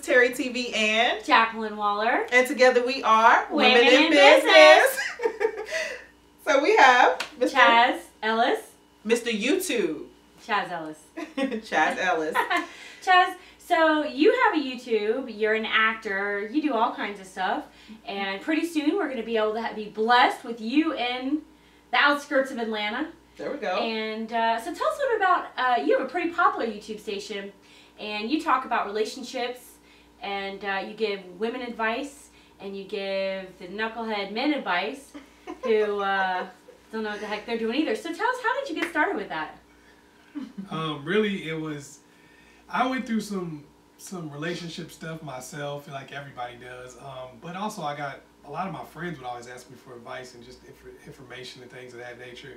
Terri TV and Jacqueline Waller. And together we are Women in Business. So we have Mr. Chazz, Ellis. Mr. YouTube. Chazz Ellis. Chazz Ellis. Chazz, so you have a YouTube, you're an actor, you do all kinds of stuff, and pretty soon we're going to be able to be blessed with you in the outskirts of Atlanta. There we go. And so tell us a little bit about, you have a pretty popular YouTube station, and you talk about relationships, and you give women advice, and you give the knucklehead men advice, who don't know what the heck they're doing either. So tell us, how did you get started with that? Really, it was, I went through some relationship stuff myself, like everybody does. But also I got, a lot of my friends would always ask me for advice and just information and things of that nature.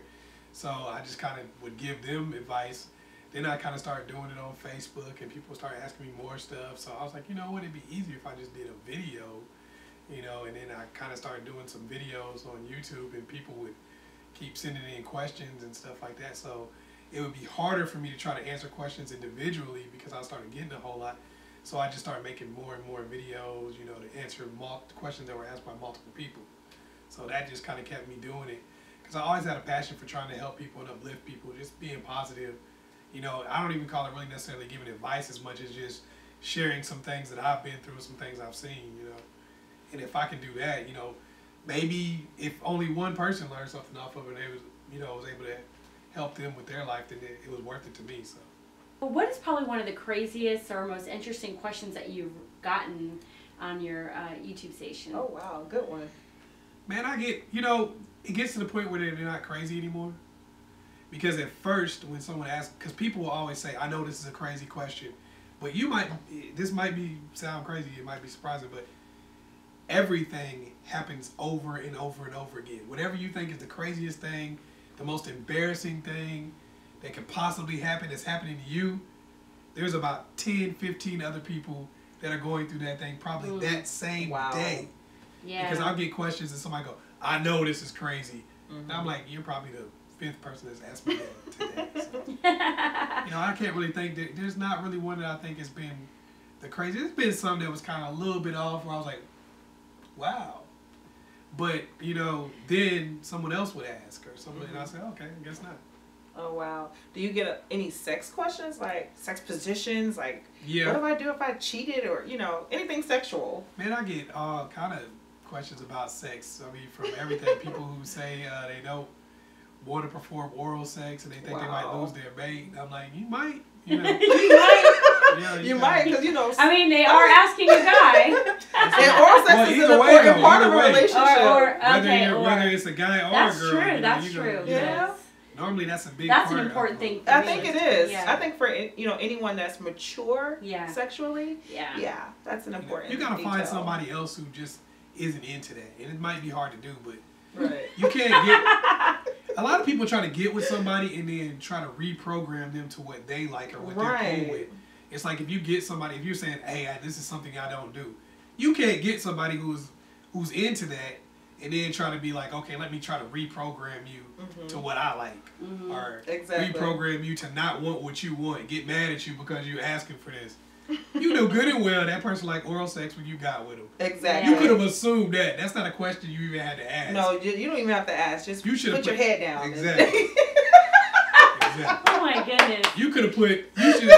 So I just kind of would give them advice. Then I kind of started doing it on Facebook, and people started asking me more stuff. So I was like, you know what, it'd be easier if I just did a video, you know. And then I kind of started doing some videos on YouTube, and people would keep sending in questions and stuff like that. So it would be harder for me to try to answer questions individually because I started getting a whole lot. So I just started making more and more videos, you know, to answer questions that were asked by multiple people. So that just kind of kept me doing it, because I always had a passion for trying to help people and uplift people, just being positive. You know, I don't even call it really necessarily giving advice as much as just sharing some things that I've been through, some things I've seen, you know. And if I can do that, you know, maybe if only one person learned something off of it, they was, you know, was able to help them with their life, then it was worth it to me. So, what is probably one of the craziest or most interesting questions that you've gotten on your YouTube station? Oh wow, good one. Man, I get, you know, it gets to the point where they're not crazy anymore. Because at first, when someone asks, because people will always say, I know this is a crazy question, but you might, this might sound crazy, it might be surprising, but everything happens over and over and over again. Whatever you think is the craziest thing, the most embarrassing thing that could possibly happen that's happening to you, there's about 10, 15 other people that are going through that thing probably that same day. Yeah. Because I'll get questions and somebody go, I know this is crazy. And I'm like, you're probably the 5th person that's asked me that today. So, you know, I can't really think that, there's not really one that I think has been the craziest. There's been some that was kind of a little bit off where I was like, wow. But, you know, then someone else would ask or something, and I say, okay, I guess not. Oh wow. Do you get any sex questions, like sex positions, like yeah, what do I do if I cheated, or, you know, anything sexual? Man, I get all kind of questions about sex. I mean, from everything. People who say they don't want to perform oral sex and they think they might lose their mate. I'm like, you might, you know. You might. Yeah, you might, because, you know. I mean, they are asking a guy. And oral sex is an important part of a relationship. Whether it's a guy or that's a girl. True. That's you know, true. Yeah. Normally, that's a big That's part an important thing. I think it is. Yeah. I think for, you know, anyone that's mature sexually, that's an important. You gotta find somebody else who just isn't into that, and it might be hard to do, but you can't get. A lot of people try to get with somebody and then try to reprogram them to what they like or what they're cool with. It's like if you get somebody, if you're saying, "Hey, this is something I don't do," you can't get somebody who's into that and then try to be like, "Okay, let me try to reprogram you to what I like," or reprogram you to not want what you want, get mad at you because you're asking for this. You know good and well that person like oral sex when you got with them. Exactly. You could have assumed that. That's not a question you even had to ask. No, you don't even have to ask. Just you put your head down. Exactly. Exactly. Oh my goodness. You could have put. You should.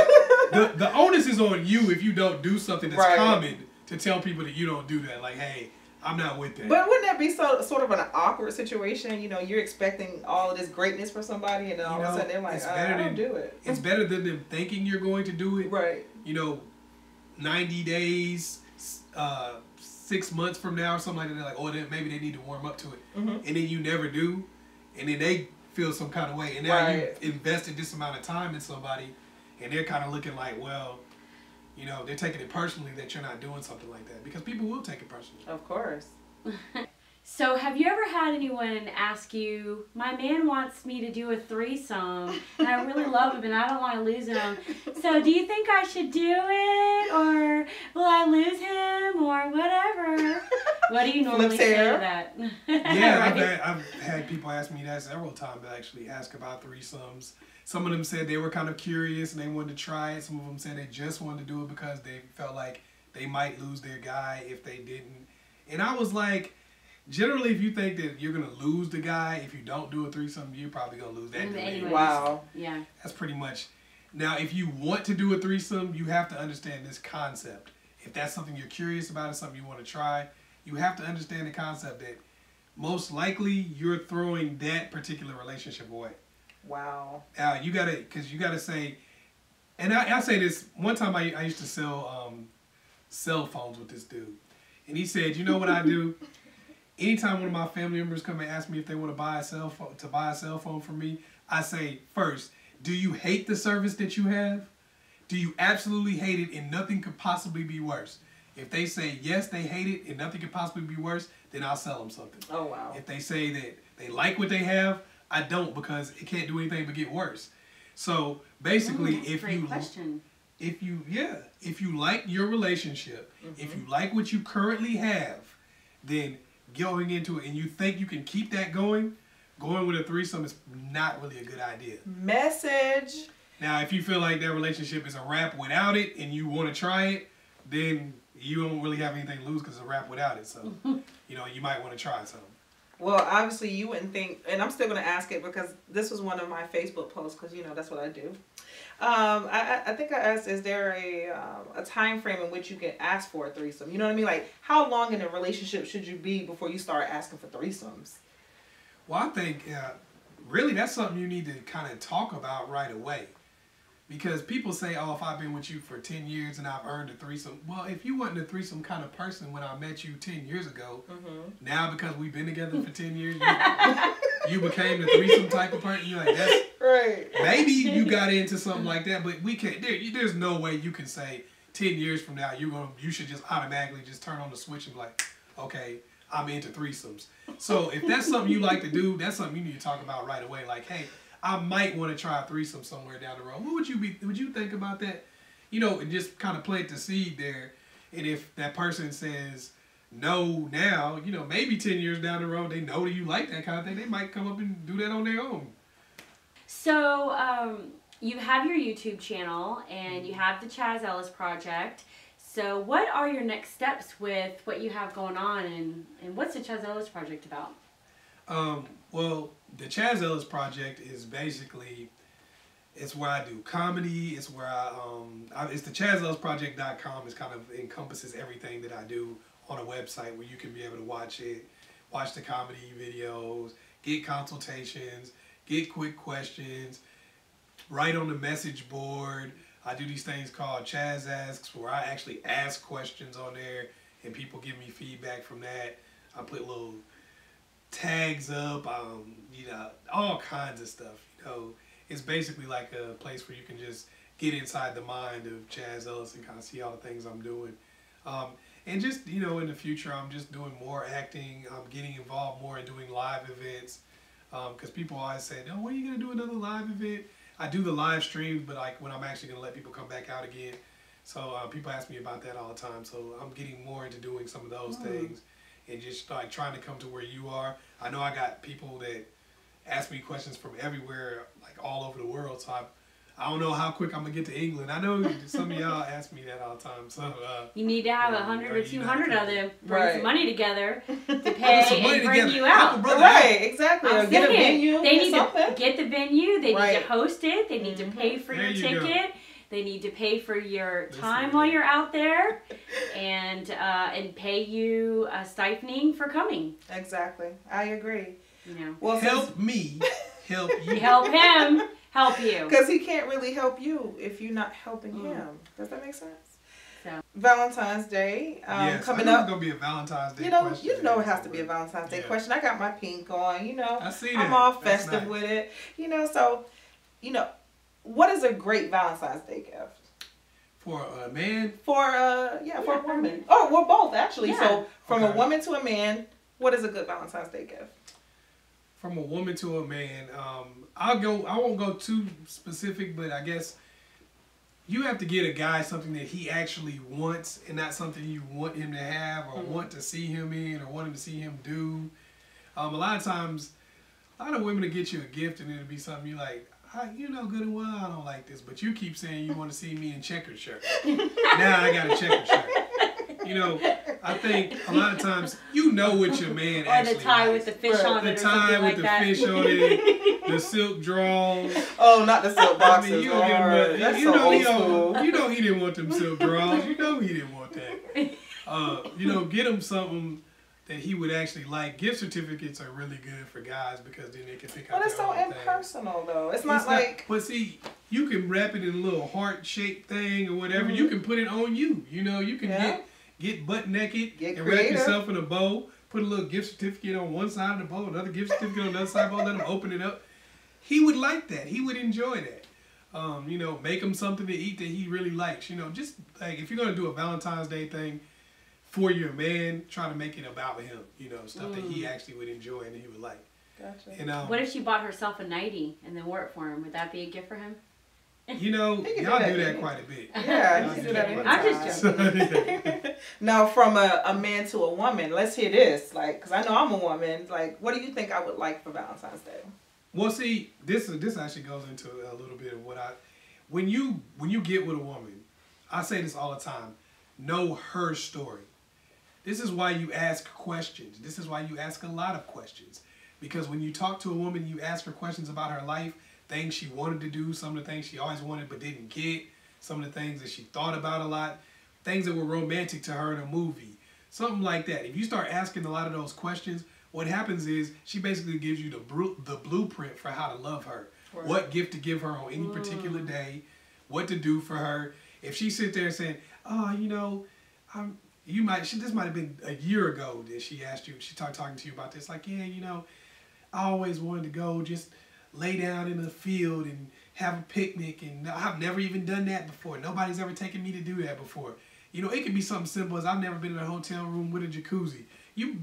The onus is on you if you don't do something that's common to tell people that you don't do that. Like, hey, I'm not with that. But wouldn't that be sort of an awkward situation? You know, you're expecting all of this greatness for somebody, and then all of a sudden they're like, I don't do it. It's better than them thinking you're going to do it. Right. You know, 90 days, 6 months from now or something like that, they're like, oh, then maybe they need to warm up to it. And then you never do. And then they feel some kind of way. And now you've invested this amount of time in somebody, and they're kind of looking like, well, you know, they're taking it personally that you're not doing something like that. Because people will take it personally. Of course. So have you ever had anyone ask you, my man wants me to do a threesome, and I really love him and I don't want to lose him. So do you think I should do it, or will I lose him, or whatever? What do you normally say to that? Yeah, I've had people ask me that several times, actually ask about threesomes. Some of them said they were kind of curious and they wanted to try it. Some of them said they just wanted to do it because they felt like they might lose their guy if they didn't. And I was like, generally, if you think that you're going to lose the guy, if you don't do a threesome, you're probably going to lose that dude. Wow. Yeah. That's pretty much. Now, if you want to do a threesome, you have to understand this concept. If that's something you're curious about and something you want to try, you have to understand the concept that most likely you're throwing that particular relationship away. Wow. Now, you got to, because you got to say, and I say this, one time I used to sell cell phones with this dude. And he said, you know what I do? Anytime one of my family members come and ask me if they want to buy a cell phone from me, I say, first, do you hate the service that you have? Do you absolutely hate it and nothing could possibly be worse? If they say, yes, they hate it and nothing could possibly be worse, then I'll sell them something. Oh, wow. If they say that they like what they have, I don't, because it can't do anything but get worse. So basically, if you like your relationship, if you like what you currently have, then going into it and you think you can keep that going with a threesome is not really a good idea. Message. Now, if you feel like that relationship is a wrap without it and you want to try it, then you don't really have anything to lose because it's a wrap without it. So, you know, you might want to try something. Well, obviously you wouldn't think, and I'm still going to ask it because this was one of my Facebook posts because, you know, that's what I do. I think I asked, is there a time frame in which you can ask for a threesome? You know what I mean? Like, how long in a relationship should you be before you start asking for threesomes? Well, I think really that's something you need to kind of talk about right away. Because people say, oh, if I've been with you for 10 years and I've earned a threesome. Well, if you wasn't a threesome kind of person when I met you 10 years ago, now because we've been together for 10 years, you became the threesome type of person. You're like, that's right. Maybe you got into something like that, but we can't. There's no way you can say 10 years from now you should just automatically just turn on the switch and be like, okay, I'm into threesomes. So if that's something you like to do, that's something you need to talk about right away. Like, hey, I might want to try a threesome somewhere down the road. What would you think about that? You know, and just kind of plant the seed there. And if that person says no now, you know, maybe 10 years down the road, they know that you like that kind of thing. They might come up and do that on their own. So, you have your YouTube channel and you have the Chazz Ellis project. So what are your next steps with what you have going on and what's the Chazz Ellis project about? Well, the Chazz Ellis project is basically, it's where I do comedy. It's where it's the ChazzEllisProject.com. It kind of encompasses everything that I do on a website where you can be able to watch the comedy videos, get consultations, get quick questions, write on the message board. I do these things called Chazz Asks where I actually ask questions on there and people give me feedback from that. I put little tags up, you know, all kinds of stuff. You know, it's basically like a place where you can just get inside the mind of Chazz Ellis and kind of see all the things I'm doing. And just, you know, in the future, I'm just doing more acting. I'm getting involved more in doing live events. Because people always say, oh, when are you going to do another live event? I do the live streams, but like when I'm actually going to let people come back out again. So people ask me about that all the time. So I'm getting more into doing some of those things. And just like trying to come to where you are. I know I got people that ask me questions from everywhere, like all over the world. So I don't know how quick I'm gonna get to England. I know some of y'all ask me that all the time. So you need to have 100 or 200 of them, bring some money together to pay and bring you out. Right, exactly. Or get a venue. They need to get the venue. They need to host it. They need to pay for your ticket. They need to pay for your time while you're out there, and pay you a stipending for coming. Exactly, I agree. You know, well, help me, help you, help him, help you. Because he can't really help you if you're not helping him. Does that make sense? So Valentine's Day coming up. It's gonna be a Valentine's Day. Question. You know it has to be a Valentine's Day question. I got my pink on. You know, I see that. I'm all festive with it. You know, so what is a great Valentine's Day gift? For a man? For a woman. Oh, well, both actually. Yeah. So from a woman to a man, what is a good Valentine's Day gift? From a woman to a man, I won't go too specific, but I guess you have to get a guy something that he actually wants and not something you want him to have or want to see him in or want him to see him do. A lot of times, a lot of women will get you a gift and it'll be something you like, you know good and well I don't like this, but you keep saying you want to see me in checkered shirt. Now I got a checkered shirt. You know, I think a lot of times you know what your man Or actually the tie likes. with the fish on it The or tie something with like the that. fish on it, the silk drawers. Oh, not the silk boxes. I mean, you don't get him, That's you so know old school. you know he didn't want them silk drawers. You know he didn't want that. You know, get him something that he would actually like. Gift certificates are really good for guys because then they can pick out But it's their so own thing. impersonal, though. It's not like. But see, you can wrap it in a little heart-shaped thing or whatever. You can put it on you. You know, you can get butt naked and wrap yourself in a bow. Put a little gift certificate on one side of the bow, another gift certificate on the other side of the bow. Let him open it up. He would like that. He would enjoy that. You know, make him something to eat that he really likes. You know, just like if you're gonna do a Valentine's Day thing for your man, try to make it about him. You know, stuff that he actually would enjoy and he would like. Gotcha. And, What if she bought herself a nighty and then wore it for him? Would that be a gift for him? you know, y'all do that quite a bit. Yeah, you can do that anytime. I'm just joking. Now, from a man to a woman, let's hear this. Like, because I know I'm a woman. Like, what do you think I would like for Valentine's Day? Well, see, this actually goes into a little bit of what when you get with a woman, I say this all the time, know her story. This is why you ask questions. This is why you ask a lot of questions. Because when you talk to a woman, you ask her questions about her life, things she wanted to do, some of the things she always wanted but didn't get, some of the things that she thought about a lot, things that were romantic to her in a movie, something like that. If you start asking a lot of those questions, what happens is she basically gives you the blueprint for how to love her. Right. What gift to give her on any particular day, what to do for her. If she sits there saying, oh, you know, this might have been a year ago that she asked you, she talking to you about this, like, yeah, you know, I always wanted to go just lay down in the field and have a picnic, and I've never even done that before. Nobody's ever taken me to do that before. You know, it could be something simple as I've never been in a hotel room with a jacuzzi.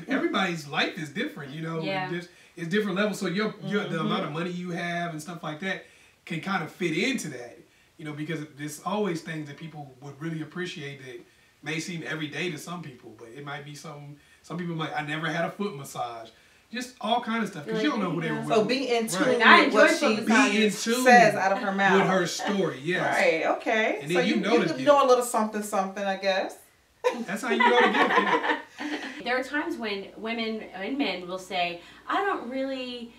Everybody's life is different, you know. Yeah. It's different levels, so the amount of money you have and stuff like that can kind of fit into that, you know, because there's always things that people would really appreciate that may seem everyday to some people, but it might be some people might, I never had a foot massage. Just all kind of stuff, because you don't know who they were. So be in tune with what she says out of her mouth. With her story, yes. Right, okay. And then so you know a little something, I guess. That's how you know the gift. Yeah. There are times when women and men will say, I don't really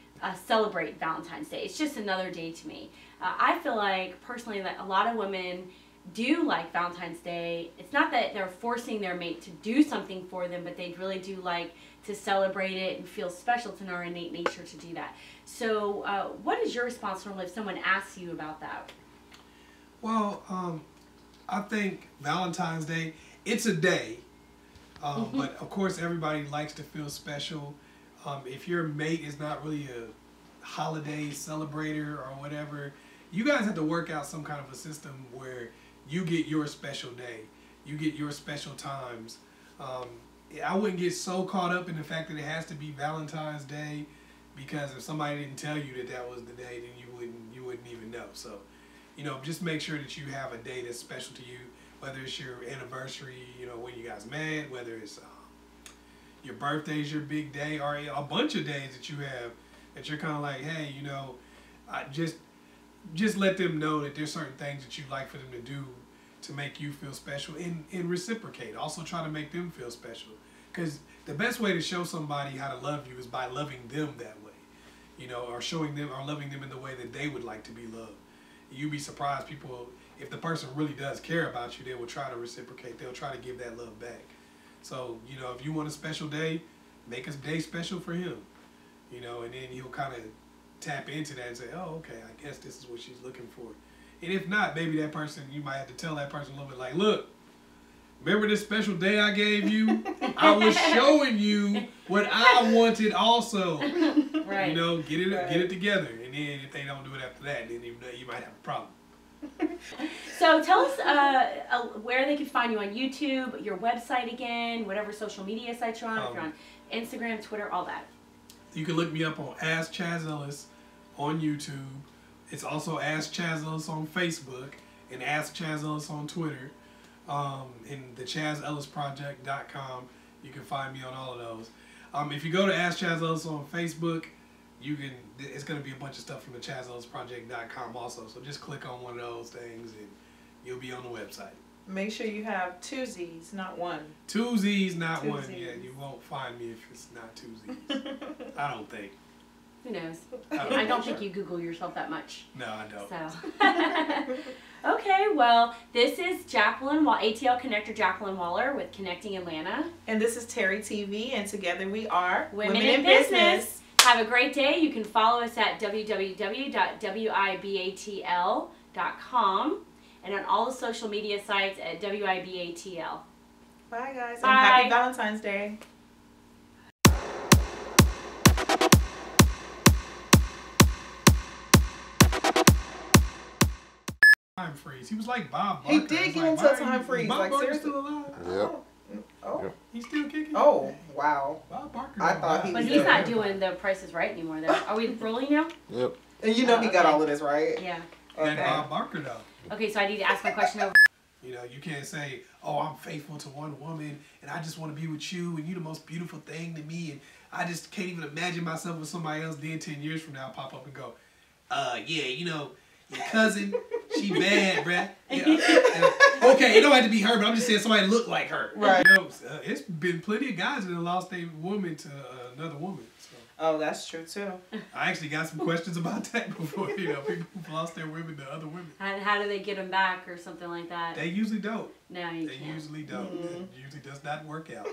celebrate Valentine's Day. It's just another day to me. I feel like, personally, that a lot of women do like Valentine's Day. It's not that they're forcing their mate to do something for them, but they really do like to celebrate it and feel special. It's in our innate nature to do that. So what is your response normally if someone asks you about that? Well, I think Valentine's Day, it's a day, but of course everybody likes to feel special. If your mate is not really a holiday celebrator or whatever, you guys have to work out some kind of a system where you get your special day, you get your special times. I wouldn't get so caught up in the fact that it has to be Valentine's Day, because if somebody didn't tell you that was the day, then you wouldn't even know. So, you know, just make sure that you have a day that's special to you, whether it's your anniversary, you know, when you guys met, whether it's your birthday's your big day, or a bunch of days that you have that you're kind of like, hey, you know, just let them know that there's certain things that you'd like for them to do to make you feel special, and reciprocate. Also try to make them feel special, because the best way to show somebody how to love you is by loving them that way, you know, or showing them or loving them in the way that they would like to be loved. You'd be surprised, people, if the person really does care about you, they will try to reciprocate. They'll try to give that love back. So, you know, if you want a special day, make a day special for him, you know, and then he'll kind of tap into that and say, oh, okay, I guess this is what she's looking for. And if not, maybe that person, you might have to tell that person a little bit like, look, remember this special day I gave you? I was showing you what I wanted also. Right. You know, get it together. And then if they don't do it after that, then you might have a problem. So tell us where they can find you on YouTube, your website again, whatever social media sites you're on, if you're on Instagram, Twitter, all that. You can look me up on Ask Chazz Ellis on YouTube. It's also Ask Chazz Ellis on Facebook and Ask Chazz Ellis on Twitter. And the ChazzEllisProject.com. You can find me on all of those. If you go to Ask Chazz Ellis on Facebook, it's going to be a bunch of stuff from the ChazzEllisProject.com also. So just click on one of those things and you'll be on the website. Make sure you have 2 Z's, not 1. 2 Z's, not 2 1. Z's. Yeah, you won't find me if it's not 2 Z's. I don't think. Who knows? I don't think you Google yourself that much. No, I don't. So. Okay, well, this is Jacqueline, ATL Connector Jacqueline Waller with Connecting Atlanta. And this is Terri TV, and together we are Women in Business. Have a great day. You can follow us at www.wibatl.com and on all the social media sites at wibatl. Bye, guys. Bye. And happy Valentine's Day. Time freeze. He was like Bob He Barker. did It's get like, into why a time freeze. Bob Like, Barker seriously? still alive? Yep. Oh. Yep. He's still kicking? Oh, wow. Bob Barker. I thought he But was he's not dead. doing The Price is Right anymore, though. Are we rolling now? Yep. And you know he got okay. all of this, right? Yeah. That Okay. Bob Barker, though. Okay, so I need to ask my question over. You know, you can't say, oh, I'm faithful to one woman and I just want to be with you and you're the most beautiful thing to me and I just can't even imagine myself with somebody else. Then 10 years from now, pop up and go, yeah, you know, your cousin, she bad, bruh. Yeah. Okay, it don't have to be her, but I'm just saying somebody look like her. Right. You know, it's been plenty of guys that have lost their woman to another woman. So Oh, that's true, too. I actually got some questions about that before, you know, people who've lost their women to other women. How do they get them back or something like that? They usually don't. No, you They can't. usually don't. It usually does not work out.